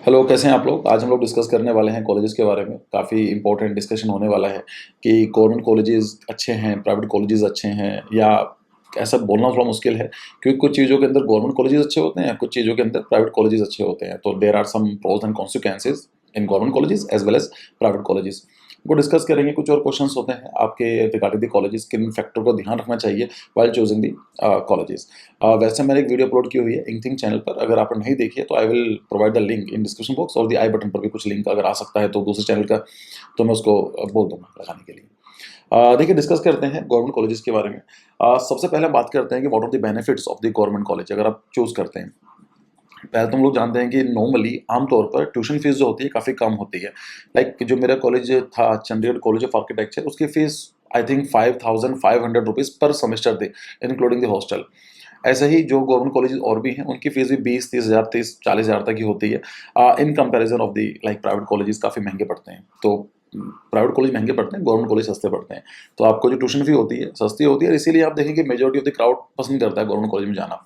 Hello, कैसे हैं आप लोग? आज हम लोग डिस्कस करने वाले हैं कॉलेजेस के बारे में। काफ़ी इंपॉर्टेंट डिस्कशन होने वाला है कि गवर्नमेंट कॉलेजेस अच्छे हैं, प्राइवेट कॉलेजेस अच्छे हैं या ऐसा बोलना थोड़ा मुश्किल है क्योंकि कुछ चीज़ों के अंदर गवर्नमेंट कॉलेजेस अच्छे होते हैं, कुछ चीज़ों के अंदर प्राइवेट कॉलेजेस अच्छे होते हैं। तो there are some pros and consequences in government colleges as well as private colleges. वो डिस्कस करेंगे। कुछ और क्वेश्चंस होते हैं आपके रिगार्डिंग द कॉलेजेस, किन फैक्टर को ध्यान रखना चाहिए व्हाइल चूजिंग द कॉलेजेस। वैसे मैंने एक वीडियो अपलोड की हुई है इंक थिंक चैनल पर। अगर आपने नहीं देखी है तो I will provide the link in description box, और दी आई बटन पर भी कुछ लिंक अगर आ सकता है तो दूसरे चैनल का, तो मैं उसको बोल दूंगा लगाने के लिए। देखिए, डिस्कस करते हैं गवर्नमेंट कॉलेजेस के बारे में। सबसे पहले हम बात करते हैं कि what are the benefits of the government college अगर आप चूज करते हैं। पहले तो हम लोग जानते हैं कि नॉर्मली आमतौर पर ट्यूशन फीस जो होती है काफ़ी कम होती है। लाइक जो मेरा कॉलेज था, चंडीगढ़ कॉलेज ऑफ आर्किटेक्चर, उसकी फीस आई थिंक 5500 रुपीज़ पर सेमेस्टर थी, इंक्लूडिंग द हॉस्टल। ऐसे ही जो गवर्नमेंट कॉलेजेस और भी हैं उनकी फीस भी 20-30 हज़ार 30-40 हज़ार तक ही होती है। In comparison of the like private colleges काफ़ी महंगे पड़ते हैं। तो प्राइवेट कॉलेज महंगे पड़ते हैं, गवर्नमेंट कॉलेज सस्ते पड़ते हैं। तो आपको जो ट्यूशन फी होती है सस्ती होती है, इसीलिए आप देखेंगे मेजोरिटी ऑफ द क्राउड पसंद करता है गवर्नमेंट कॉलेज में जाना।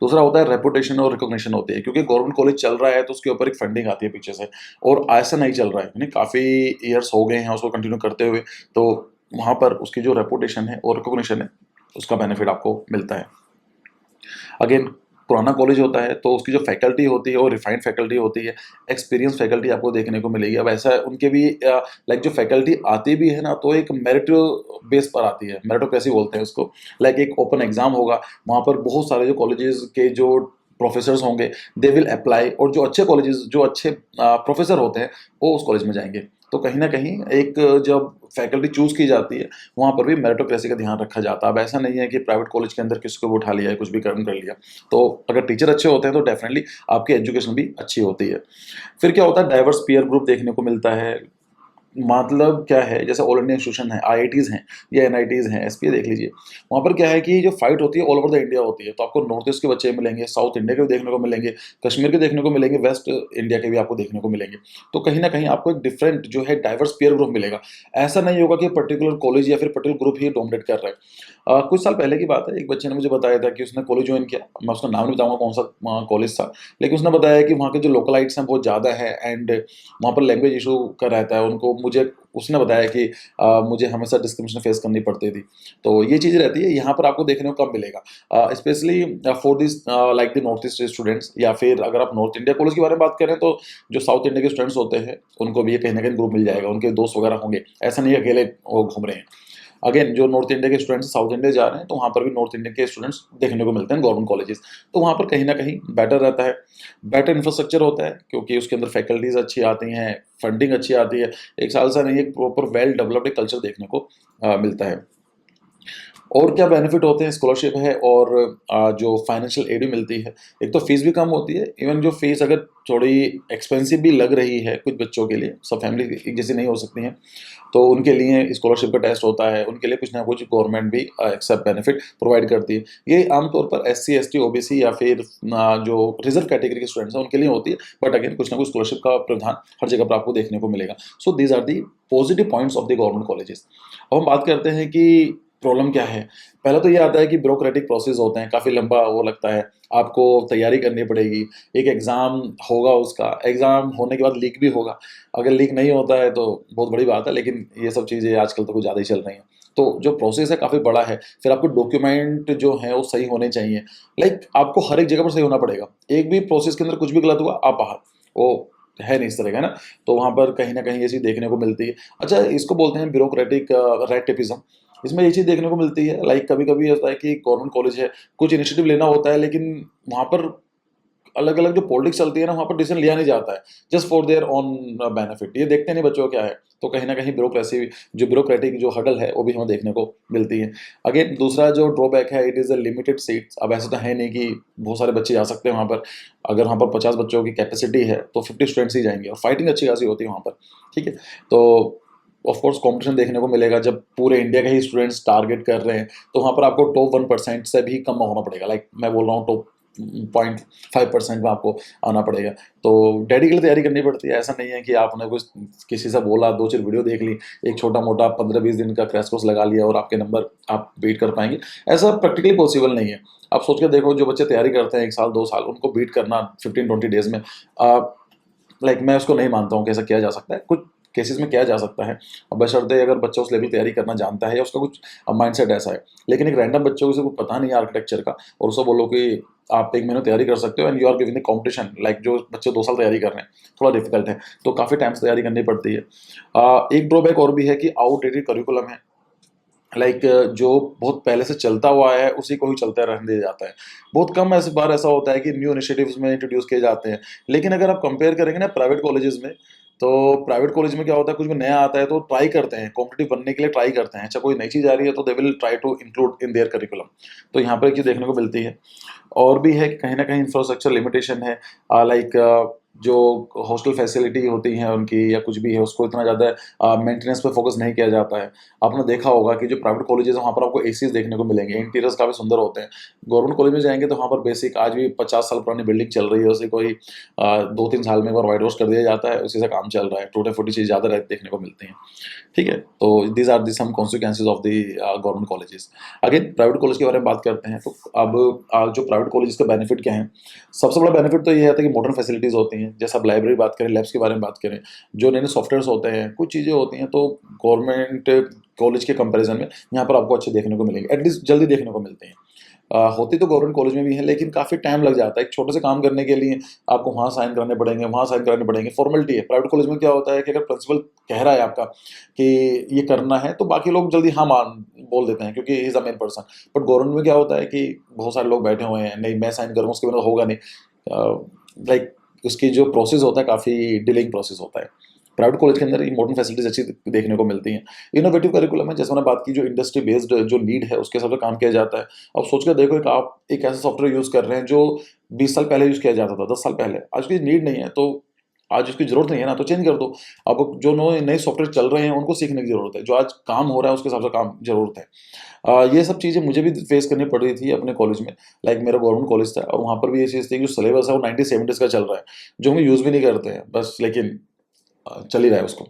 दूसरा होता है रेपुटेशन और रिकॉग्निशन होती है, क्योंकि गवर्नमेंट कॉलेज चल रहा है तो उसके ऊपर एक फंडिंग आती है पीछे से। और ऐसा नहीं चल रहा है, यानी काफ़ी ईयर्स हो गए हैं उसको कंटिन्यू करते हुए, तो वहाँ पर उसकी जो रेपुटेशन है और रिकॉग्निशन है उसका बेनिफिट आपको मिलता है। अगेन, पुराना कॉलेज होता है तो उसकी जो फैकल्टी होती है वो रिफाइंड फैकल्टी होती है, एक्सपीरियंस फैकल्टी आपको देखने को मिलेगी। अब ऐसा है उनके भी लाइक जो फैकल्टी आती भी है ना, तो एक मेरिट बेस पर आती है, मेरिटोक्रेसी बोलते हैं उसको। लाइक एक ओपन एग्जाम होगा, वहाँ पर बहुत सारे जो कॉलेजेस के जो प्रोफेसर्स होंगे दे विल अप्लाई, और जो अच्छे कॉलेजेस जो अच्छे प्रोफेसर होते हैं वो उस कॉलेज में जाएंगे। तो कहीं ना कहीं एक जब फैकल्टी चूज की जाती है वहाँ पर भी मेरिटोक्रेसी का ध्यान रखा जाता है। अब ऐसा नहीं है कि प्राइवेट कॉलेज के अंदर किसी को भी उठा लिया है, कुछ भी कर्म कर लिया। तो अगर टीचर अच्छे होते हैं तो डेफिनेटली आपकी एजुकेशन भी अच्छी होती है। फिर क्या होता है, डाइवर्स पीयर ग्रुप देखने को मिलता है। मतलब क्या है, जैसे ऑल इंडिया इंस्टीट्यूशन है, आईआईटीज़ हैं या एनआईटीज़ हैं, एसपीए देख लीजिए। वहाँ पर क्या है कि जो फाइट होती है ऑल ओवर द इंडिया होती है, तो आपको नॉर्थ ईस्ट के बच्चे मिलेंगे, साउथ इंडिया के भी देखने को मिलेंगे, कश्मीर के देखने को मिलेंगे, वेस्ट इंडिया के भी आपको देखने को मिलेंगे। तो कहीं न कहीं आपको एक डिफरेंट जो है डाइवर्स पीयर ग्रुप मिलेगा। ऐसा नहीं होगा कि पर्टिकुलर कॉलेज या फिर पर्टिकुलर ग्रुप ही डोमिनेट कर रहा है। कुछ साल पहले की बात है, एक बच्चे ने मुझे बताया था कि उसने कॉलेज जॉइन किया। मैं उसका नाम नहीं बताऊँगा कौन-सा कॉलेज था, लेकिन उसने बताया कि वहाँ के जो लोकलाइट्स हैं बहुत ज़्यादा है, एंड वहाँ पर लैंग्वेज इश्यू का रहता है उनको। मुझे उसने बताया कि मुझे हमेशा डिस्क्रिमिनेशन फेस करनी पड़ती थी। तो ये चीज़ रहती है, यहाँ पर आपको देखने को कम मिलेगा। Specially for this like the north east students, या फिर अगर आप नॉर्थ इंडिया कॉलेज के बारे में बात करें तो जो साउथ इंडिया के स्टूडेंट्स होते हैं उनको भी ये कहीं न कहीं ग्रुप मिल जाएगा, उनके दोस्त वगैरह होंगे। ऐसा नहीं है अकेले वो घूम रहे हैं। अगेन, जो नॉर्थ इंडिया के स्टूडेंट्स साउथ इंडिया जा रहे हैं तो वहाँ पर भी नॉर्थ इंडिया के स्टूडेंट्स देखने को मिलते हैं गवर्नमेंट कॉलेजेस। तो वहाँ पर कहीं न कहीं बेटर रहता है, बेटर इंफ्रास्ट्रक्चर होता है, क्योंकि उसके अंदर फैकल्टीज़ अच्छी आती हैं, फंडिंग अच्छी आती है। एक साल से नहीं, एक प्रॉपर वेल डेवलप्ड एक कल्चर देखने को मिलता है। और क्या बेनिफिट होते हैं, स्कॉलरशिप है और जो फाइनेंशियल एड भी मिलती है। एक तो फीस भी कम होती है, इवन जो फीस अगर थोड़ी एक्सपेंसिव भी लग रही है कुछ बच्चों के लिए, सब फैमिली एक जैसी नहीं हो सकती हैं, तो उनके लिए स्कॉलरशिप का टेस्ट होता है, उनके लिए कुछ ना कुछ गवर्नमेंट भी एक्स्ट्रा बेनिफिट प्रोवाइड करती है। ये आमतौर पर एससी, एसटी, ओबीसी या फिर जो रिजर्व कैटेगरी के स्टूडेंट्स हैं उनके लिए होती है, बट अगेन कुछ ना कुछ स्कॉलरशिप का प्रावधान हर जगह पर आपको देखने को मिलेगा। So these are the positive points of the government colleges. अब हम बात करते हैं कि प्रॉब्लम क्या है। पहला तो ये आता है कि ब्यूरोक्रेटिक प्रोसेस होते हैं, काफ़ी लंबा वो लगता है, आपको तैयारी करनी पड़ेगी, एक एग्ज़ाम होगा, उसका एग्ज़ाम होने के बाद लीक भी होगा। अगर लीक नहीं होता है तो बहुत बड़ी बात है, लेकिन ये सब चीज़ें आजकल तो कुछ ज़्यादा ही चल रही हैं। तो जो प्रोसेस है काफ़ी बड़ा है, फिर आपको डॉक्यूमेंट जो हैं वो सही होने चाहिए। लाइक आपको हर एक जगह पर सही होना पड़ेगा, एक भी प्रोसेस के अंदर कुछ भी गलत हुआ आप बाहर, वो है नहीं इस तरह का, है ना? तो वहाँ पर कहीं न कहीं ये चीज़ देखने को मिलती है। अच्छा, इसको बोलते हैं ब्यूरोक्रेटिक रैट-टेपिज़्म। इसमें ये चीज़ देखने को मिलती है, लाइक कभी-कभी होता है कि गवर्नमेंट कॉलेज है, कुछ इनिशिएटिव लेना होता है, लेकिन वहाँ पर अलग-अलग जो पॉलिटिक्स चलती है ना, वहाँ पर डिसीज़न लिया नहीं जाता है, just for their own benefit. ये देखते नहीं बच्चों को क्या है, तो कहीं न कहीं ब्यूरोक्रेसी, जो ब्यूरोक्रेटिक जो हडल है, वो भी हमें देखने को मिलती है। अगेन, दूसरा जो ड्रॉबैक है, it is a limited seats. अब ऐसा तो है नहीं कि बहुत सारे बच्चे जा सकते हैं वहाँ पर। अगर वहाँ पर 50 बच्चों की कैपेसिटी है, तो 50 स्टूडेंट्स ही जाएँगे, और फाइटिंग अच्छी खासी होती है वहाँ पर, ठीक है? तो ऑफ कोर्स कॉम्पिटिशन देखने को मिलेगा, जब पूरे इंडिया के ही स्टूडेंट्स टारगेट कर रहे हैं, तो वहाँ पर आपको टॉप 1% से भी कम होना पड़ेगा। लाइक मैं बोल रहा हूँ टॉप 0.5% में आपको आना पड़ेगा। तो डैडी के लिए तैयारी करनी पड़ती है। ऐसा नहीं है कि आपने कुछ किसी से बोला, 2-4 वीडियो देख ली, एक छोटा-मोटा 15-20 दिन का क्रैश कोर्स लगा लिया और आपके नंबर आप बीट कर पाएँगे। ऐसा प्रैक्टिकली पॉसिबल नहीं है। आप सोच के देखो, जो बच्चे तैयारी करते हैं 1 साल, 2 साल, उनको बीट करना 15-20 डेज़ में मैं उसको नहीं मानता हूँ कि ऐसा किया जा सकता है। कुछ केसेस में किया जा सकता है, अब बशर्ते अगर बच्चा उस लेवल तैयारी करना जानता है या उसका कुछ माइंडसेट ऐसा है। लेकिन एक रैंडम बच्चे को उसे कुछ पता नहीं है आर्किटेक्चर का, और उसको बोलो कि आप 1 महीने तैयारी कर सकते हो and you are giving the competition, like जो बच्चे 2 साल तैयारी कर रहे हैं, थोड़ा डिफिकल्ट है। तो काफ़ी टाइम से तैयारी करनी पड़ती है। एक ड्रॉबैक और भी है कि आउटडेटेड करिकुलम है। लाइक जो बहुत पहले से चलता हुआ है उसी को ही चलता रहने दिया जाता है। बहुत कम ऐसे बार ऐसा होता है कि न्यू इनिशिएटिव्स में इंट्रोड्यूस किए जाते हैं। लेकिन अगर आप कंपेयर करेंगे ना प्राइवेट कॉलेजेस में, तो प्राइवेट कॉलेज में क्या होता है, कुछ भी नया आता है तो ट्राई करते हैं, कॉम्पिटिटिव बनने के लिए ट्राई करते हैं। अच्छा, कोई नई चीज़ आ रही है तो they will try to include in their curriculum. तो यहाँ पर एक चीज़ देखने को मिलती है। और भी है कि कहीं न कहीं इंफ्रास्ट्रक्चर लिमिटेशन है। लाइक जो हॉस्टल फैसिलिटी होती हैं उनकी या कुछ भी है, उसको इतना ज़्यादा मेंटेनेंस पे फोकस नहीं किया जाता है। आपने देखा होगा कि जो प्राइवेट कॉलेजेस हैं वहाँ पर आपको एसीज़ देखने को मिलेंगे, इंटीरियर्स काफ़ी सुंदर होते हैं। गवर्नमेंट कॉलेज में जाएँगे तो वहाँ पर बेसिक आज भी 50 साल पुरानी बिल्डिंग चल रही है, उसे कोई 2-3 साल में एक बार व्हाइट वॉश कर दिया जाता है, उसी से काम चल रहा है। टूटी-फूटी चीज़ ज़्यादा देखने को मिलती हैं। ठीक है? तो these are the some consequences of the government colleges. Again private college के बारे में बात करते हैं, तो अब जो प्राइवेट कॉलेजेस का बेनिफिट क्या है? सबसे बड़ा बेनिफिट तो ये आता है कि मॉडर्न फैसिलिटीज़ होती हैं। जैसे आप लाइब्रेरी बात करें, लैब्स के बारे में बात करें, जो नए-नए सॉफ्टवेयर्स होते हैं, कुछ चीज़ें होती हैं, तो गवर्नमेंट कॉलेज के कंपैरिज़न में यहाँ पर आपको अच्छे देखने को मिलेंगे। एटलीस्ट जल्दी देखने को मिलते हैं। होती तो गवर्नमेंट कॉलेज में भी है, लेकिन काफ़ी टाइम लग जाता है। एक छोटे से काम करने के लिए आपको वहाँ साइन कराने पड़ेंगे, वहाँ साइन कराने पड़ेंगे, फॉर्मेलिटी है। प्राइवेट कॉलेज में क्या होता है कि अगर प्रिंसिपल कह रहा है आपका कि ये करना है, तो बाकी लोग जल्दी हाँ मान बोल देते हैं, क्योंकि he is the main person. But government में क्या होता है कि बहुत सारे लोग बैठे हुए हैं, नहीं मैं साइन करूँगा उसके बिना होगा नहीं। लाइक उसकी जो प्रोसेस होता है काफ़ी डिलेइंग प्रोसेस होता है। प्राइवेट कॉलेज के अंदर ये मॉडर्न फैसिलिटीज़ अच्छी देखने को मिलती हैं। इनोवेटिव करिकुलम है, जैसे मैंने बात की, जो इंडस्ट्री बेस्ड जो नीड है उसके हिसाब से काम किया जाता है। अब सोच के देखो, एक आप एक ऐसा सॉफ्टवेयर यूज़ कर रहे हैं जो 20 साल पहले यूज़ किया जाता था, 10 साल पहले। आज उसकी नीड नहीं है, तो आज उसकी ज़रूरत नहीं है ना, तो चेंज कर दो। अब जो नए सॉफ्टवेयर चल रहे हैं उनको सीखने की ज़रूरत है। जो आज काम हो रहा है उसके हिसाब से काम ज़रूरत है। ये सब चीज़ें मुझे भी फेस करनी पड़ रही थी अपने कॉलेज में। लाइक मेरा गवर्नमेंट कॉलेज था और वहाँ पर भी ये चीज़ थी कि जो सिलेबस है वो 1970s का चल रहा है, जो हम यूज़ भी नहीं करते हैं बस, लेकिन चल ही रहा है उसको।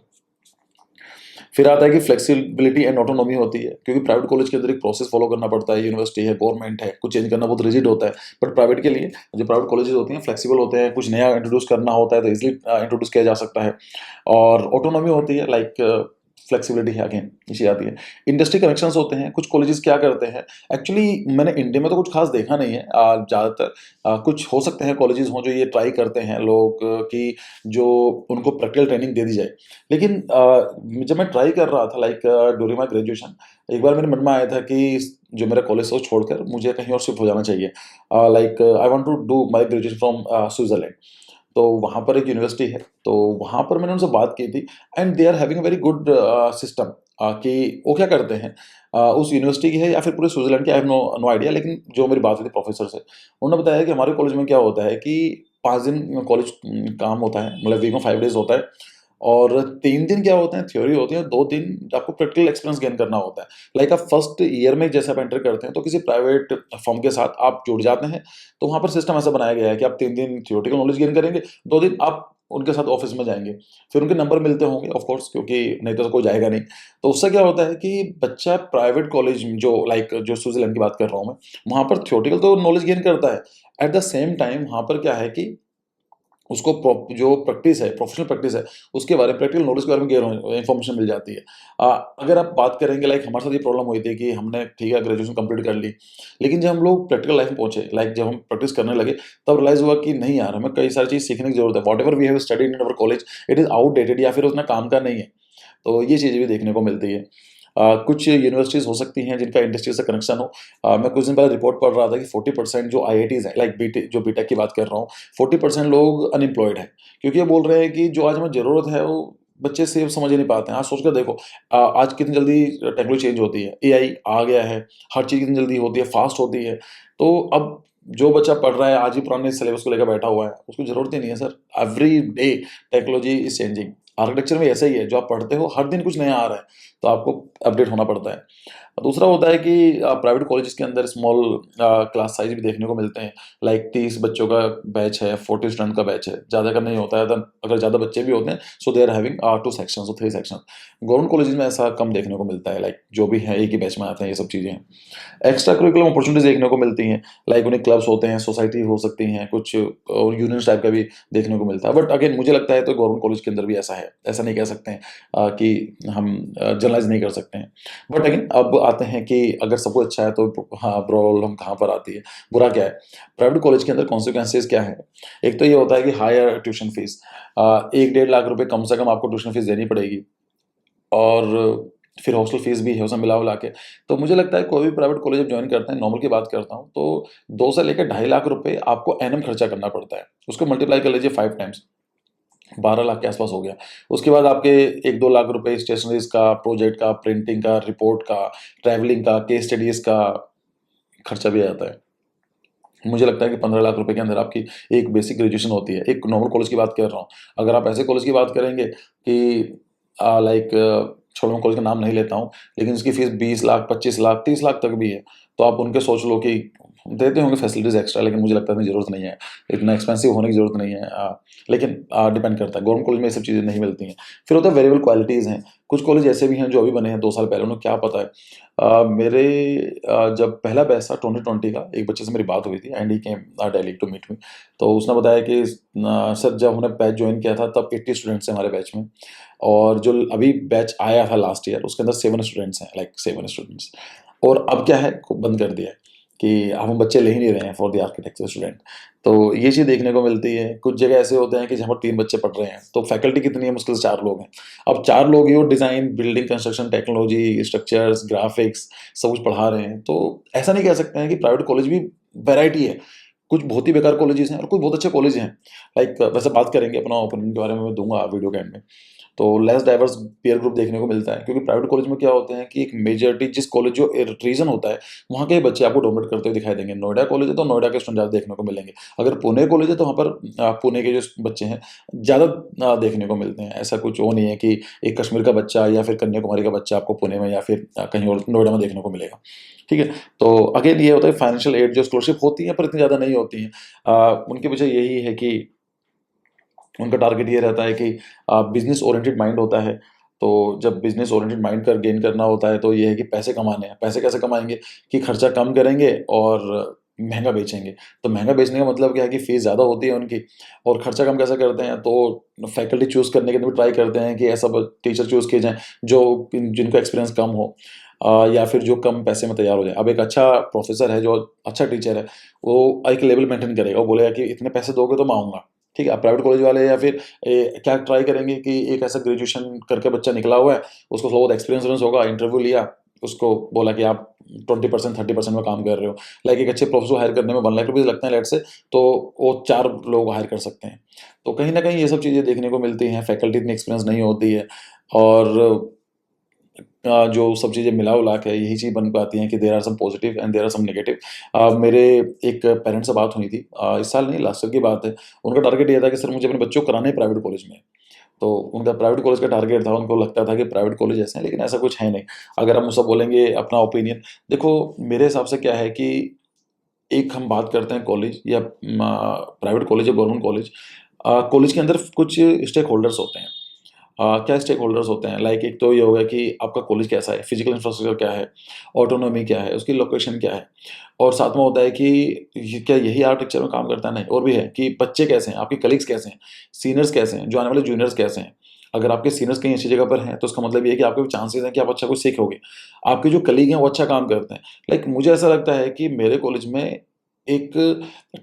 फिर आता है कि फ्लेक्सिबिलिटी एंड ऑटोनॉमी होती है, क्योंकि प्राइवेट कॉलेज के अंदर एक प्रोसेस फॉलो करना पड़ता है, यूनिवर्सिटी है, गवर्नमेंट है, कुछ चेंज करना बहुत रिजिड होता है। बट प्राइवेट के लिए जो प्राइवेट कॉलेजेस होती हैं फ्लेक्सिबल होते हैं, कुछ नया इंट्रोड्यूस करना होता है तो इजीली इंट्रोड्यूस किया जा सकता है। और ऑटोनॉमी होती है, लाइक फ्लेक्सिबिलिटी है, अगेन इसी आती है। इंडस्ट्री कनेक्शंस होते हैं, कुछ कॉलेजेस क्या करते हैं, एक्चुअली मैंने इंडिया में तो कुछ खास देखा नहीं है। ज़्यादातर कुछ हो सकते हैं कॉलेजेस हों जो ये ट्राई करते हैं लोग कि जो उनको प्रैक्टिकल ट्रेनिंग दे दी जाए। लेकिन जब मैं ट्राई कर रहा था, लाइक ड्यूरिंग माय ग्रेजुएशन, एक बार मेरे मन में आया था कि जो मेरा कॉलेज है वो छोड़कर मुझे कहीं और शिफ्ट हो जाना चाहिए। Like I want to do my graduation from Switzerland. तो वहाँ पर एक यूनिवर्सिटी है, तो वहाँ पर मैंने उनसे बात की थी and they are having a very good system, कि वो क्या करते हैं, उस यूनिवर्सिटी की है या फिर पूरे स्विट्ज़रलैंड की, I have no no idea, लेकिन जो मेरी बात हुई थी प्रोफेसर से, उन्होंने बताया कि हमारे कॉलेज में क्या होता है कि 5 दिन कॉलेज काम होता है, मतलब वीक में 5 डेज़ होता है, और 3 दिन क्या होते हैं, थ्योरी होती है, 2 दिन आपको प्रैक्टिकल एक्सपीरियंस गेन करना होता है। लाइक आप फर्स्ट ईयर में जैसे आप एंटर करते हैं, तो किसी प्राइवेट फर्म के साथ आप जुड़ जाते हैं, तो वहाँ पर सिस्टम ऐसा बनाया गया है कि आप 3 दिन थ्योरेटिकल नॉलेज गेन करेंगे, 2 दिन आप उनके साथ ऑफ़िस में जाएँगे। फिर उनके नंबर मिलते होंगे ऑफ कोर्स, क्योंकि नहीं तो कोई जाएगा नहीं। तो उससे क्या होता है कि बच्चा प्राइवेट कॉलेज में जो लाइक जो स्विट्ज़रलैंड की बात कर रहा हूँ मैं, वहाँ पर थ्योरेटिकल तो नॉलेज गेन करता है। एट द सेम टाइम वहाँ पर क्या है कि उसको जो प्रैक्टिस है, प्रोफ़ेशनल प्रैक्टिस है, उसके बारे में, प्रैक्टिकल नॉलेज के बारे में इन्फॉर्मेशन मिल जाती है। अगर आप बात करेंगे, लाइक हमारे साथ ये प्रॉब्लम हुई थी कि हमने ठीक है ग्रेजुएशन कंप्लीट कर ली, लेकिन जब हम लोग प्रैक्टिकल लाइफ़ में पहुँचे, लाइक जब हम प्रैक्टिस करने लगे, तब रियलाइज़ हुआ कि नहीं यार, हमें कई सारी चीज़ सीखने की ज़रूरत है। Whatever we have studied in our college, it is outdated या फिर उतना काम का नहीं है। तो ये चीज़ें भी देखने को मिलती है। कुछ यूनिवर्सिटीज़ हो सकती हैं जिनका इंडस्ट्री से कनेक्शन हो। मैं कुछ दिन पहले रिपोर्ट पढ़ रहा था कि 40% जो आईआईटीज़ हैं, लाइक बीटेक की बात कर रहा हूँ, 40% लोग अनएम्प्लॉयड हैं। क्योंकि ये बोल रहे हैं कि जो आज हमें ज़रूरत है वो बच्चे सेव समझ ही नहीं पाते हैं। आज सोच कर देखो, आज कितनी जल्दी टेक्नोलॉजी चेंज होती है, एआई आ गया है, हर चीज़ कितनी जल्दी होती है, फास्ट होती है। तो अब जो बच्चा पढ़ रहा है आज ही पुराने सिलेबस को लेकर बैठा हुआ है, उसको ज़रूरत ही नहीं है sir. Every day technology is changing. Architecture में ऐसा ही है, जो आप पढ़ते हो हर दिन कुछ नया आ रहा है, तो आपको अपडेट होना पड़ता है। दूसरा होता है कि प्राइवेट कॉलेजेस के अंदर स्मॉल क्लास साइज भी देखने को मिलते हैं, लाइक 30 बच्चों का बैच है, 40 स्टूडेंट का बैच है, ज़्यादा का नहीं होता है। अगर ज़्यादा बच्चे भी होते हैं, सो दे आर हैविंग 2 सेक्शंस और 3 सेक्शंस। गवर्नमेंट कॉलेजेस में ऐसा कम देखने को मिलता है, लाइक जो भी है एक ही बैच में आते हैं, ये सब चीज़ें हैं। एक्स्ट्रा करिकुलम अपॉर्चुनिटीज देखने को मिलती हैं, लाइक उन्हें क्लब्स होते हैं, सोसाइटी हो सकती हैं, कुछ और यूनियन टाइप का भी देखने को मिलता है। बट अगेन मुझे लगता है तो गवर्नमेंट कॉलेज के अंदर भी ऐसा है, ऐसा नहीं कह सकते हैं कि हम जनरलाइज नहीं कर सकते हैं। बट अगेन अब आते हैं कि अगर सब कुछ अच्छा है तो हाँ, प्रॉब्लम कहाँ पर आती है, बुरा क्या है? प्राइवेट कॉलेज के अंदर कॉन्सिक्वेंसेज क्या है? एक तो ये होता है कि हायर ट्यूशन फीस, 1 डेढ़ लाख रुपए कम से कम आपको ट्यूशन फीस देनी पड़ेगी, और फिर हॉस्टल फीस भी है उसमें मिला-विला के। तो मुझे लगता है कोई भी प्राइवेट कॉलेज जब जॉइन करते हैं, नॉर्मल की बात करता हूँ, तो 2 से लेकर ढाई लाख रुपए आपको एनम खर्चा करना पड़ता है। उसको मल्टीप्लाई कर लीजिए 5 टाइम्स, 12 लाख के आस-पास हो गया। उसके बाद आपके 1-2 लाख रुपए स्टेशनरीज़ का, प्रोजेक्ट का, प्रिंटिंग का, रिपोर्ट का, ट्रैवलिंग का, केस स्टडीज़ का खर्चा भी आ जाता है। मुझे लगता है कि 15 लाख रुपए के अंदर आपकी एक बेसिक ग्रेजुएशन होती है। एक नॉर्मल कॉलेज की बात कर रहा हूँ। अगर आप ऐसे कॉलेज की बात करेंगे कि लाइक छोड़ो, मैं कॉलेज का नाम नहीं लेता हूँ, लेकिन इसकी फीस 20 लाख, 25 लाख, 30 लाख तक भी है। तो आप उनके सोच लो कि देते होंगे फैसिलिटीज़ एक्स्ट्रा, लेकिन मुझे लगता है इतनी ज़रूरत नहीं है। इतना एक्सपेंसिव होने की ज़रूरत नहीं है। लेकिन डिपेंड करता है। गवर्नमेंट कॉलेज में ये सब चीज़ें नहीं मिलती हैं। फिर होता है वेरिएबल क्वालिटीज़ हैं। कुछ कॉलेज ऐसे भी हैं जो अभी बने हैं 2 साल पहले, उन्हें क्या पता है। मेरे जब पहला बैच था 2020 का, एक बच्चे से मेरी बात हुई थी and he came Delhi to meet me. तो उसने बताया कि सर जब हमने बैच जॉइन किया था तब 80 स्टूडेंट्स थे हमारे बैच में, और जो अभी बैच आया था लास्ट ईयर उसके अंदर 7 स्टूडेंट्स हैं, लाइक 7 स्टूडेंट्स। और अब क्या है, बंद कर दिया है कि अब हम बच्चे ले ही नहीं रहे हैं फॉर द आर्किटेक्चर स्टूडेंट। तो ये चीज़ देखने को मिलती है। कुछ जगह ऐसे होते हैं कि जहाँ पर 3 बच्चे पढ़ रहे हैं, तो फैकल्टी कितनी है, मुश्किल से 4 लोग हैं। अब 4 लोग ही वो design, building, construction, technology, structures, graphics सब कुछ पढ़ा रहे हैं। तो ऐसा नहीं कह सकते हैं कि प्राइवेट कॉलेज भी वैरायटी है। कुछ बहुत ही बेकार कॉलेजेस हैं और कुछ बहुत अच्छे कॉलेज हैं। लाइक वैसे बात करेंगे, अपना ओपिनियन के बारे में मैं दूँगा वीडियो के एंड में। तो लेस डाइवर्स पीयर ग्रुप देखने को मिलता है, क्योंकि प्राइवेट कॉलेज में क्या होते हैं कि एक मेजॉरिटी जिस कॉलेज जो रीजन होता है, वहाँ के बच्चे आपको डोमिनेट करते हुए दिखाई देंगे। नोएडा कॉलेज है तो नोएडा के स्टूडेंट ज़्यादा देखने को मिलेंगे। अगर पुणे कॉलेज है तो वहाँ पर पुणे के जो बच्चे हैं ज़्यादा देखने को मिलते हैं। ऐसा कुछ वो नहीं है कि एक कश्मीर का बच्चा या फिर कन्याकुमारी का बच्चा आपको पुणे में या फिर कहीं और नोएडा में देखने को मिलेगा। ठीक है? तो अगेन ये होता है फाइनेंशियल एड जो स्कॉलरशिप होती है पर इतनी ज़्यादा नहीं होती है। उनकी वजह यही है कि उनका टारगेट ये रहता है कि बिज़नेस ओरिएंटेड माइंड होता है। तो जब बिज़नेस ओरिएंटेड माइंड कर गेन करना होता है तो ये है कि पैसे कमाने हैं। पैसे कैसे कमाएँगे? कि खर्चा कम करेंगे और महँगा बेचेंगे। तो महँगा बेचने का मतलब क्या है कि फ़ीस ज़्यादा होती है उनकी, और खर्चा कम कैसे करते हैं, तो फैकल्टी चूज़ करने के लिए भी ट्राई करते हैं कि ऐसा ब टीचर चूज़ किए जाएँ जो जिनको एक्सपीरियंस कम हो, या फिर जो कम पैसे में तैयार हो जाए। अब एक अच्छा प्रोफ़ेसर है, जो अच्छा टीचर है, वो एक लेवल मेंटेन करेगा। वो बोलेगा कि इतने पैसे दोगे तो मैं आऊँगा। ठीक है? अब प्राइवेट कॉलेज वाले या फिर क्या ट्राई करेंगे कि एक ऐसा ग्रेजुएशन करके बच्चा निकला हुआ है, उसको थोड़ा बहुत एक्सपीरियंस होगा, इंटरव्यू लिया, उसको बोला कि आप 20% 30% में काम कर रहे हो। लाइक एक अच्छे प्रोफेसर को हायर करने में 1 लाख रुपीज़ लगते हैं लेट्स से, तो वो 4 लोग हायर कर सकते हैं। तो कहीं न कहीं ये सब चीज़ें देखने को मिलती हैं, फैकल्टी इतनी एक्सपीरियंस नहीं होती है, और जो सब चीज़ें मिला-विला के यही चीज़ बन पाती हैं कि there are some positive and there are some negative. मेरे एक पेरेंट्स से बात हुई थी, इस साल नहीं लास्ट ईयर की बात है। उनका टारगेट ये था कि सर मुझे अपने बच्चों को कराना है प्राइवेट कॉलेज में। तो उनका प्राइवेट कॉलेज का टारगेट था, उनको लगता था कि प्राइवेट कॉलेज ऐसे हैं, लेकिन ऐसा कुछ है नहीं। अगर हम मुझसे बोलेंगे अपना ओपिनियन, देखो मेरे हिसाब से क्या है कि एक हम बात करते हैं कॉलेज या प्राइवेट कॉलेज या गवर्नमेंट कॉलेज। कॉलेज के अंदर कुछ स्टेक होल्डर्स होते हैं। क्या स्टेक होल्डर्स होते हैं, लाइक एक तो ये होगा कि आपका कॉलेज कैसा है, फिजिकल इंफ्रास्ट्रक्चर क्या है, ऑटोनॉमी क्या है, उसकी लोकेशन क्या है, और साथ में होता है कि क्या यही आर्किटेक्चर में काम करता है, नहीं और भी है कि बच्चे कैसे हैं, आपके कलीग्स कैसे हैं, सीनियर्स कैसे हैं, जो आने वाले जूनियर्स कैसे हैं। अगर आपके सीनियर्स कहीं अच्छी जगह पर हैं तो उसका मतलब ये है कि आपके चांसेस हैं कि आप अच्छा कुछ सीखोगे। आपके जो कलीग हैं वो अच्छा काम करते हैं। लाइक मुझे ऐसा लगता है कि मेरे कॉलेज में एक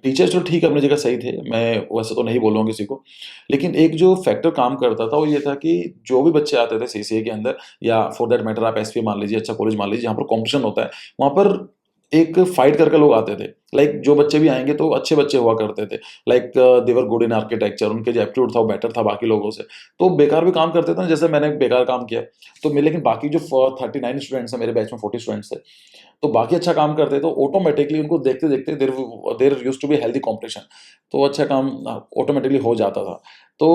टीचर्स तो ठीक है, अपनी जगह सही थे, मैं वैसे तो नहीं बोल रहा हूँ किसी को। लेकिन एक जो फैक्टर काम करता था वो ये था कि जो भी बच्चे आते थे सीसीए के अंदर, या फॉर दैट मैटर आप एसपीए मान लीजिए, अच्छा कॉलेज मान लीजिए, जहाँ पर कॉम्पिटिशन होता है, वहाँ पर एक फाइट करके लोग आते थे लाइक जो बच्चे भी आएँगे तो अच्छे बच्चे हुआ करते थे। Like they were good in architecture, उनके जो एप्टीट्यूड था वो बेटर था बाकी लोगों से। तो बेकार भी काम करते थे ना, जैसे मैंने बेकार काम किया। तो मैं लेकिन बाकी जो 39 स्टूडेंट्स हैं मेरे बैच में, 40 स्टूडेंट्स थे। तो बाकी अच्छा काम करते तो ऑटोमेटिकली उनको देखते-देखते there used to be healthy competition. तो अच्छा काम ऑटोमेटिकली हो जाता था। तो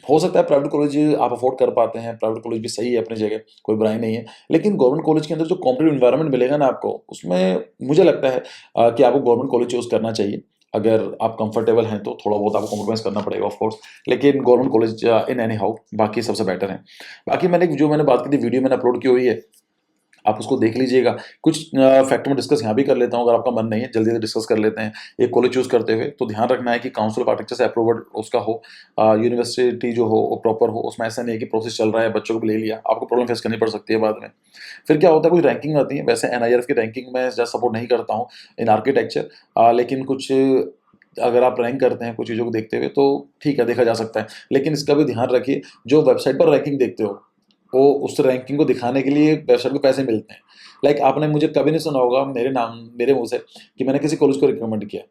हो सकता है प्राइवेट कॉलेज आप अफोर्ड कर पाते हैं, प्राइवेट कॉलेज भी सही है अपनी जगह, कोई बुराई नहीं है। लेकिन गवर्नमेंट कॉलेज के अंदर जो कॉम्पिटिटिव एनवायरनमेंट मिलेगा ना आपको, उसमें मुझे लगता है कि आपको गवर्नमेंट कॉलेज चूज़ करना चाहिए। अगर आप कंफर्टेबल हैं तो थोड़ा बहुत आपको कॉम्प्रोमाइज़ करना पड़ेगा ऑफ कोर्स, लेकिन government college in any how बाकी सबसे बेटर है। बाकी मैंने बात की थी, वीडियो मैंने अपलोड की हुई है, आप उसको देख लीजिएगा। कुछ फैक्टर में डिस्कस यहाँ भी कर लेता हूँ, अगर आपका मन नहीं है, जल्दी से डिस्कस कर लेते हैं। एक कॉलेज चूज़ करते हुए तो ध्यान रखना है कि काउंसिल ऑफ आर्किटेक्चर से अप्रूव्ड उसका हो, यूनिवर्सिटी जो हो वो प्रॉपर हो, उसमें ऐसा नहीं है कि प्रोसेस चल रहा है, बच्चों को भी ले लिया, आपको प्रॉब्लम फेस करनी पड़ सकती है बाद में। फिर क्या होता है, कुछ रैंकिंग आती है, वैसे एनआईआरएफ की रैंकिंग मैं ज़्यादा सपोर्ट नहीं करता हूँ इन आर्किटेक्चर, लेकिन कुछ अगर आप रैंक करते हैं कुछ चीज़ों को देखते हुए तो ठीक है, देखा जा सकता है। लेकिन इसका भी ध्यान रखिए, जो वेबसाइट पर रैंकिंग देखते हो, वो उस रैंकिंग को दिखाने के लिए वेबसाइट को पैसे मिलते हैं। लाइक आपने मुझे कभी नहीं सुना होगा मेरे मुँह से कि मैंने किसी कॉलेज को रिकमेंड किया।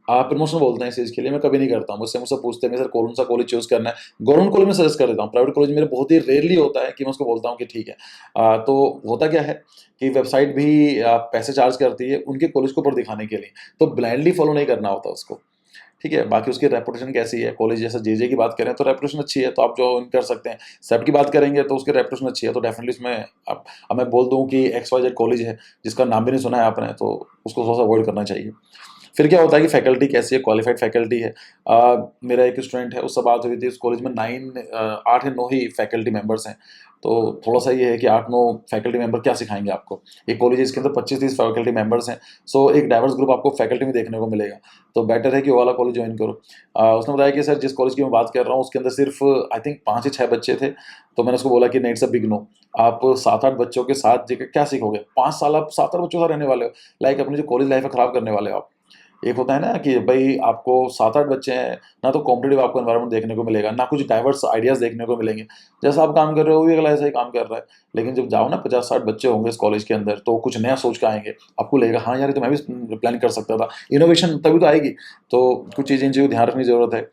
आप प्रमोशन बोलते हैं इस चीज़ के लिए, मैं कभी नहीं करता हूँ। मुझसे पूछते हैं, "सर कौन-सा कॉलेज चूज़ करना है?" गवर्नमेंट कॉलेज में सजेस्ट कर देता हूँ, प्राइवेट कॉलेज मेरे बहुत ही रेयरली होता है कि मैं उसको बोलता हूँ कि ठीक है। तो होता क्या है कि वेबसाइट भी पैसे चार्ज करती है उनके कॉलेज को ऊपर दिखाने के लिए, तो ब्लाइंडली फॉलो नहीं करना होता उसको। ठीक है, बाकी उसकी रेपुटेशन कैसी है, कॉलेज जैसे जेजे की बात करें तो रेपुटेशन अच्छी है, तो आप जॉइन कर सकते हैं। सेप्ट की बात करेंगे तो उसकी रेपुटेशन अच्छी है, तो डेफिनिटली इसमें अब मैं बोल दूँ कि एक्स-वाई-जेड कॉलेज है, जिसका नाम भी नहीं सुना है आपने, तो उसको थोड़ा-सा अवॉइड करना चाहिए। फिर क्या होता है कि फैकल्टी कैसी है, क्वालिफाइड फैकल्टी है। मेरा एक स्टूडेंट है, उससे बात हुई थी, उस कॉलेज में 8 या 9 ही फैकल्टी मेंबर्स हैं। तो थोड़ा-सा ये है कि 8-9 फैकल्टी मेंबर क्या सिखाएँगे आपको? एक कॉलेज है, इसके अंदर 25-30 फैकल्टी मेंबर्स हैं, सो एक डाइवर्स ग्रुप आपको फैकल्टी में देखने को मिलेगा। तो बेटर है कि वो वाला कॉलेज जॉइन करो। उसने बताया कि सर जिस कॉलेज की मैं बात कर रहा हूँ, उसके अंदर सिर्फ़ आई थिंक 5 या 6 बच्चे थे। तो मैंने उसको बोला कि नहीं, इट्स अ बिग नो। आप 7-8 बच्चों के साथ जगह क्या सीखोगे? 5 साल आप 7-8 बच्चों के साथ रहने वाले हो। लाइक अपनी जो कॉलेज लाइफ़ है खराब करने वाले हो आप। एक होता है ना कि भई आपको 7-8 बच्चे हैं, ना तो कॉम्पिटिटिव आपको एनवायरनमेंट देखने को मिलेगा, ना कुछ डाइवर्स आइडियाज़ देखने को मिलेंगे। जैसा आप काम कर रहे हो, वो भी अगला ऐसा ही काम कर रहा है। लेकिन जब जाओ ना 50-60 बच्चे होंगे इस कॉलेज के अंदर, तो कुछ नया सोच के आएँगे। आपको लगेगा हाँ यार, ये तो मैं भी प्लान कर सकता था। इनोवेशन तभी तो आएगी। तो कुछ चीज़ें इन चीज़ों को ध्यान रखने की ज़रूरत है।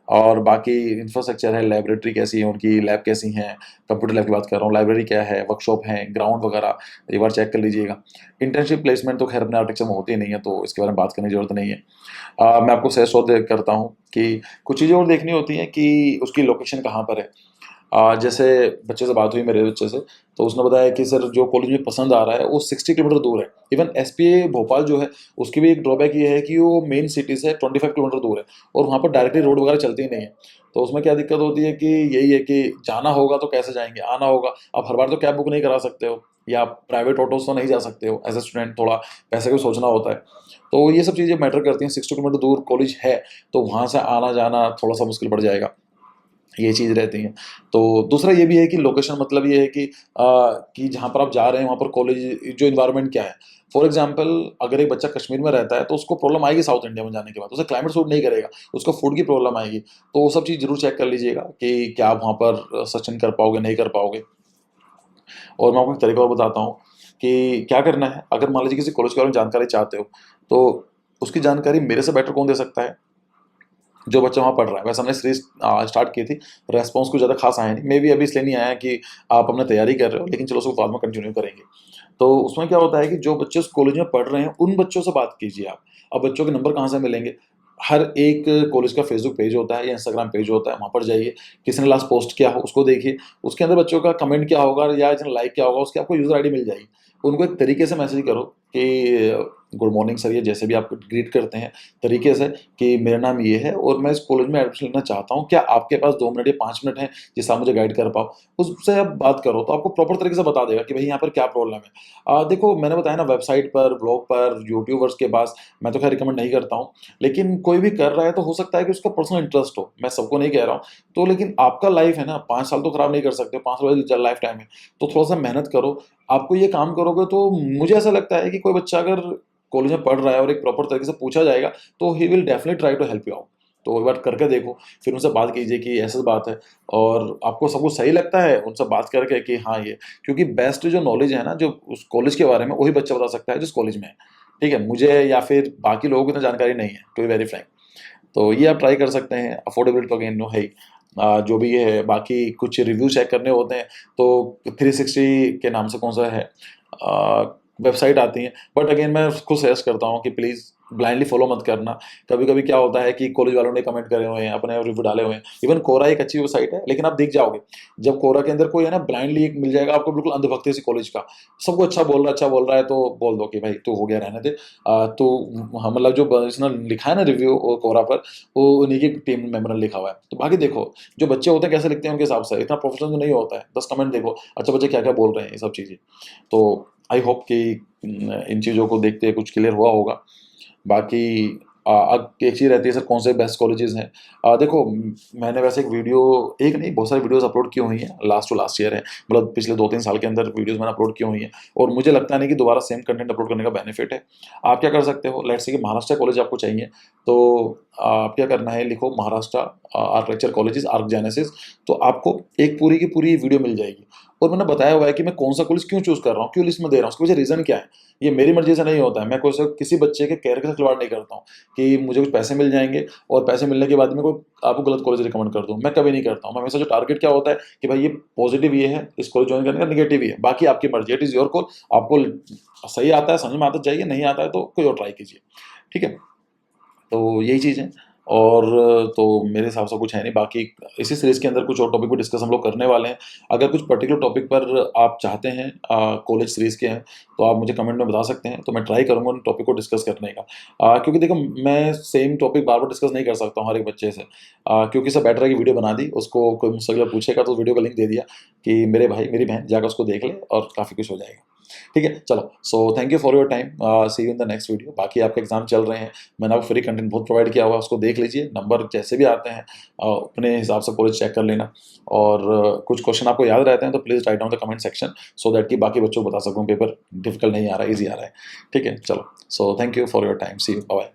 और बाकी इंफ्रास्ट्रक्चर है, लैबोरेटरी कैसी है उनकी, लैब कैसी हैं, कंप्यूटर लैब की बात कर रहा हूँ, लाइब्रेरी क्या है, वर्कशॉप है, ग्राउंड वगैरह, एक बार चेक कर लीजिएगा। इंटर्नशिप प्लेसमेंट तो खैर अपने आर्किटेक्चर में होती ही नहीं है, तो इसके बारे में बात करने की ज़रूरत नहीं है। मैं आपको सजेस्ट और करता हूँ कि कुछ चीज़ें और देखनी होती हैं कि उसकी लोकेशन कहाँ पर है। जैसे बच्चे से बात हुई मेरे बच्चे से, तो उसने बताया कि सर जो कॉलेज मुझे पसंद आ रहा है वो 60 किलोमीटर दूर है। इवन एसपीए भोपाल जो है, उसकी भी एक ड्रॉबैक ये है कि वो मेन सिटी से 25 किलोमीटर दूर है और वहाँ पर डायरेक्टली रोड वगैरह चलती ही नहीं है। तो उसमें क्या दिक्कत होती है कि यही है कि जाना होगा तो कैसे जाएँगे, आना होगा, आप हर बार तो कैब बुक नहीं करा सकते हो या प्राइवेट ऑटो से नहीं जा सकते हो। एज़ अ स्टूडेंट थोड़ा पैसे का भी सोचना होता है। तो ये सब चीज़ें मैटर करती हैं, 60 किलोमीटर दूर कॉलेज है, तो वहाँ से आना-जाना थोड़ा-सा मुश्किल पड़ जाएगा। ये चीज़ रहती है। तो दूसरा ये भी है कि लोकेशन, मतलब ये है कि जहाँ पर आप जा रहे हैं वहाँ पर कॉलेज जो एनवायरनमेंट क्या है। फॉर एग्ज़ाम्पल अगर एक बच्चा कश्मीर में रहता है तो उसको प्रॉब्लम आएगी साउथ इंडिया में जाने के बाद, उसे क्लाइमेट सूट नहीं करेगा, उसको फूड की प्रॉब्लम आएगी। तो वो सब चीज़ ज़रूर चेक कर लीजिएगा कि क्या आप वहाँ पर सस्टेन कर पाओगे, नहीं कर पाओगे। और मैं आपको एक तरीका और बताता हूँ कि क्या करना है, अगर मान लीजिए किसी कॉलेज के बारे में जानकारी चाहते हो, तो उसकी जानकारी मेरे से बेटर कौन दे सकता है? जो बच्चा वहाँ पढ़ रहा है। वैसे हमने सीरीज़ स्टार्ट की थी, रिस्पॉन्स कुछ ज़्यादा ख़ास आया नहीं। मेबी अभी इसलिए नहीं आया कि आप अपना तैयारी कर रहे हो, लेकिन चलो उसको बाद में कंटिन्यू करेंगे। तो उसमें क्या होता है कि जो बच्चे उस कॉलेज में पढ़ रहे हैं, उन बच्चों से बात कीजिए आप। अब बच्चों के नंबर कहाँ से मिलेंगे? हर एक कॉलेज का फेसबुक पेज होता है या इंस्टाग्राम पेज होता है, वहाँ पर जाइए, किसी ने लास्ट पोस्ट किया हो, उसको देखिए। उसके अंदर बच्चों का कमेंट क्या होगा या जिसने लाइक किया होगा, उसकी आपको यूज़र आईडी मिल जाएगी। उनको एक तरीके से मैसेज करो कि गुड मॉर्निंग सर, या जैसे भी आप ग्रीट करते हैं, तरीके से कि मेरा नाम ये है और मैं इस कॉलेज में एडमिशन लेना चाहता हूँ। क्या आपके पास 2 मिनट या 5 मिनट हैं, जिससे आप मुझे गाइड कर पाओ? उससे आप बात करो, तो आपको प्रॉपर तरीके से बता देगा कि भई यहाँ पर क्या प्रॉब्लम है। देखो मैंने बताया ना, वेबसाइट पर, ब्लॉग पर, यूट्यूबर्स के पास मैं तो खैर रिकमेंड नहीं करता हूँ। लेकिन कोई भी कर रहा है तो हो सकता है कि उसका पर्सनल इंटरेस्ट हो, मैं सबको नहीं कह रहा हूँ। तो लेकिन आपका लाइफ़ है ना, 5 साल तो खराब नहीं कर सकते, 5 साल ज लाइफ़ टाइम है। तो थोड़ा-सा मेहनत करो, आपको ये काम करोगे तो मुझे ऐसा लगता है कि कोई बच्चा अगर कॉलेज में पढ़ रहा है और एक प्रॉपर तरीके से पूछा जाएगा, तो he will definitely try to help you out. तो एक बार करके देखो, फिर उनसे बात कीजिए कि ऐसी बात है और आपको सब कुछ सही लगता है, उनसे बात करके कि हाँ, ये क्योंकि बेस्ट जो नॉलेज है ना, जो उस कॉलेज के बारे में, वही बच्चा बता सकता है जिस कॉलेज में है। ठीक है? मुझे या फिर बाकी लोगों को इतना जानकारी नहीं है, टू बी वेरी फ्रैंक। तो ये आप ट्राई कर सकते हैं, अफोर्डेबिलिटी तो अगेन नो है ही। जो भी ये है, बाकी कुछ रिव्यू चेक करने होते हैं, तो 360 के नाम से कौन-सा है वेबसाइट आती हैं, बट अगेन मैं उसको सजेस्ट करता हूँ कि प्लीज़ ब्लाइंडली फॉलो मत करना। कभी-कभी क्या होता है कि कॉलेज वालों ने कमेंट करे हुए हैं, अपने रिव्यू डाले हुए हैं। इवन कोरा एक अच्छी वेबसाइट है, लेकिन आप दिख जाओगे। जब कोरा के अंदर कोई है ना ब्लाइंडली एक मिल जाएगा आपको बिल्कुल अंधभक्ति से कॉलेज का। सबको अच्छा बोल रहा है तो बोल दो कि भाई तू हो गया रहने दे। तो हाँ, मतलब जो इसने लिखा है ना रिव्यू कोरा पर, वो उन्हीं की टीम मेंबर ने लिखा हुआ है। तो बाकी देखो, जो बच्चे होते हैं कैसे लिखते हैं उनके हिसाब से, इतना प्रोफेशनल तो नहीं होता है। 10 कमेंट देखो, अच्छा बच्चे क्या-क्या बोल रहे हैं, ये सब चीज़ें। तो आई होप कि इन चीज़ों को देखते कुछ क्लियर हुआ होगा। बाकी अब एक चीज़ रहती है सर, कौन से बेस्ट कॉलेजेस हैं। देखो मैंने वैसे एक वीडियो, एक नहीं बहुत सारी वीडियोस अपलोड की हुई हैं, लास्ट टू लास्ट ईयर है, मतलब पिछले 2-3 साल के अंदर वीडियोस मैंने अपलोड की हुई हैं, और मुझे लगता नहीं कि दोबारा सेम कंटेंट अपलोड करने का बेनिफिट है। आप क्या कर सकते हो, लेट्स से कि महाराष्ट्र कॉलेज आपको चाहिए, तो आप क्या करना है, लिखो Maharashtra architecture colleges, arc genesis, तो आपको एक पूरी की पूरी वीडियो मिल जाएगी। और मैंने बताया हुआ है कि मैं कौन सा कॉलेज क्यों चूज़ कर रहा हूँ, क्यों लिस्ट में दे रहा हूँ, उसके पीछे रीज़न क्या है। ये मेरी मर्ज़ी से नहीं होता है, मैं कोई से किसी बच्चे के कैरियर के साथ खिलवाड़ नहीं करता हूँ कि मुझे कुछ पैसे मिल जाएँगे और पैसे मिलने के बाद में कोई आपको गलत कॉलेज रिकमेंड कर दूँ, मैं कभी नहीं करता हूँ। मैं हमेशा जो टारगेट क्या होता है कि भाई ये पॉज़िटिव ये है, इस कॉलेज जॉइन करने का, नेगेटिव ये है, बाकी आपकी मर्ज़ी है, इट इज़ योर कॉल। आपको सही आता है, समझ में आता चाहिए, नहीं आता है तो कोई और ट्राई कीजिए, ठीक है? तो यही चीज़ है, और तो मेरे हिसाब से कुछ है नहीं, बाकी इसी सीरीज़ के अंदर कुछ और टॉपिक पे डिस्कस हम लोग करने वाले हैं। अगर कुछ पर्टिकुलर टॉपिक पर आप चाहते हैं, कॉलेज सीरीज़ के हैं, तो आप मुझे कमेंट में बता सकते हैं, तो मैं ट्राई करूँगा उन टॉपिक को डिस्कस करने का। क्योंकि देखो मैं सेम टॉपिक बार-बार डिस्कस नहीं कर सकता हूँ हर एक बच्चे से। क्योंकि इससे बेटर है कि वीडियो बना दी, उसको कोई मुझसे अगर पूछेगा तो वीडियो का लिंक दे दिया कि मेरे भाई, मेरी बहन जाकर उसको देख ले और काफ़ी कुछ हो जाएगा। ठीक है? चलो, so thank you for your time, see you in the next video. बाकी आपके एग्ज़ाम चल रहे हैं, मैंने आपको फ्री कंटेंट बहुत प्रोवाइड किया हुआ है, उसको देख लीजिए। नंबर जैसे भी आते हैं, अपने हिसाब से कॉलेज चेक कर लेना, और कुछ क्वेश्चन आपको याद रहते हैं तो please write down the comment section, so that कि बाकी बच्चों को बता सकूँ पेपर डिफ़िकल्ट नहीं आ रहा है, ईज़ी आ रहा है। ठीक है? चलो, so thank you for your time, see you, bye-bye.